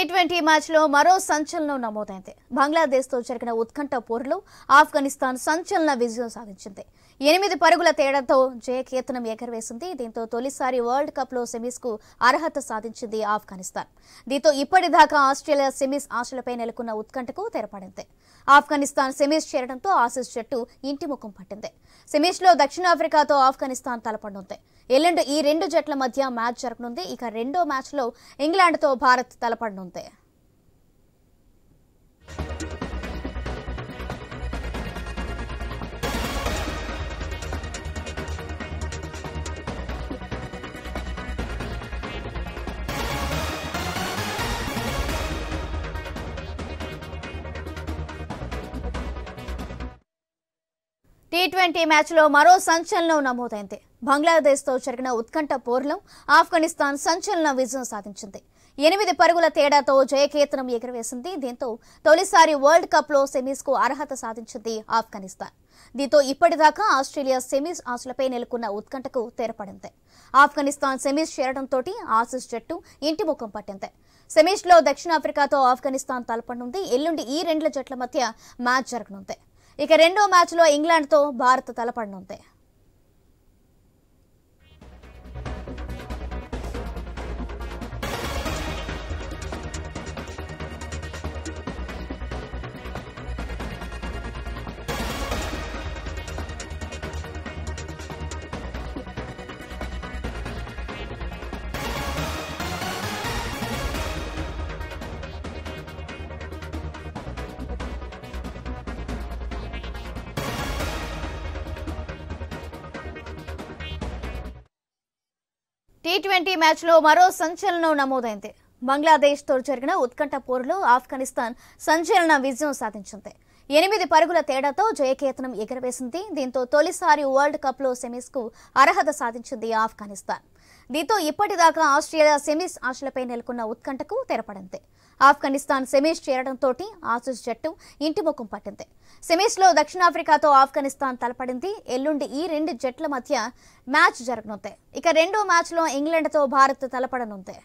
T20 మ్యాచ్లో మరో సంచలనం నమోదైంది. బంగ్లాదేశ్తో జరిగిన ఉత్కంఠ పోరులో ఆఫ్ఘనిస్తాన్ సంచలన విజయం సాధించింది. 8 పరుగుల తేడాతో జయకేతనం ఎగరవేసింది. దీంతో తొలిసారి వరల్డ్ కప్లో సెమీస్కు అర్హత సాధించింది ఆఫ్ఘనిస్తాన్. దీంతో ఇప్పటిదాకా ఆస్ట్రేలియా సెమీస్ ఆశలపై నెలకొన్న ఉత్కంఠకు తెరపడింది. ఆఫ్ఘనిస్తాన్ సెమీస్ చేరడంతో ఆసీస్ జట్టు ఇంటి ముఖం పట్టింది. సెమీస్లో దక్షిణాఫ్రికాతో ఆఫ్ఘనిస్తాన్ తలపడనుంది. ఎల్లుండి ఈ రెండు జట్ల మధ్య మ్యాచ్ జరగనుంది. ఇక రెండో మ్యాచ్లో ఇంగ్లాండ్తో భారత్ తలపడనుంది. T20 మ్యాచ్లో మరో సంచలనం నమోదైంది. బంగ్లాదేశ్తో జరిగిన ఉత్కంఠ పోరులో ఆఫ్ఘనిస్తాన్ సంచలన విజయం సాధించింది. 8 పరుగుల తేడాతో జయకేతనం ఎగరవేసింది. దీంతో తొలిసారి వరల్డ్ కప్లో సెమీస్కు అర్హత సాధించింది ఆఫ్ఘనిస్తాన్. దీంతో ఇప్పటిదాకా ఆస్ట్రేలియా సెమీస్ ఆశలపై నెలకొన్న ఉత్కంఠకు తెరపడింది. ఆఫ్ఘనిస్తాన్ సెమీస్ చేరడంతో ఆసీస్ జట్టు ఇంటి ముఖం పట్టింది. సెమీస్లో దక్షిణాఫ్రికాతో ఆఫ్ఘనిస్తాన్ తలపడనుంది. ఎల్లుండి ఈ రెండు జట్ల మధ్య మ్యాచ్ జరగనుంది. ఇక రెండో మ్యాచ్లో ఇంగ్లాండ్తో భారత్ తలపడనుంది. T20 మ్యాచ్లో మరో సంచలనం నమోదైంది. బంగ్లాదేశ్తో జరిగిన ఉత్కంఠ పోరులో ఆఫ్ఘనిస్తాన్ సంచలన విజయం సాధించింది. 8 పరుగుల తేడాతో జయకేతనం ఎగరవేసింది. దీంతో తొలిసారి వరల్డ్ కప్లో సెమీస్కు అర్హత సాధించింది ఆఫ్ఘనిస్తాన్. దీంతో ఇప్పటిదాకా ఆస్ట్రేలియా సెమీస్ ఆశలపై నెలకొన్న ఉత్కంఠకు తెరపడింది. ఆఫ్ఘనిస్తాన్ సెమీస్ చేరడంతో ఆసీస్ జట్టు ఇంటి ముఖం పట్టింది. సెమీస్లో దక్షిణాఫ్రికాతో ఆఫ్ఘనిస్తాన్ తలపడింది. ఎల్లుండి ఈ రెండు జట్ల మధ్య మ్యాచ్ జరగనుంది. ఇక రెండో మ్యాచ్లో ఇంగ్లాండ్తో భారత్ తలపడనుంది.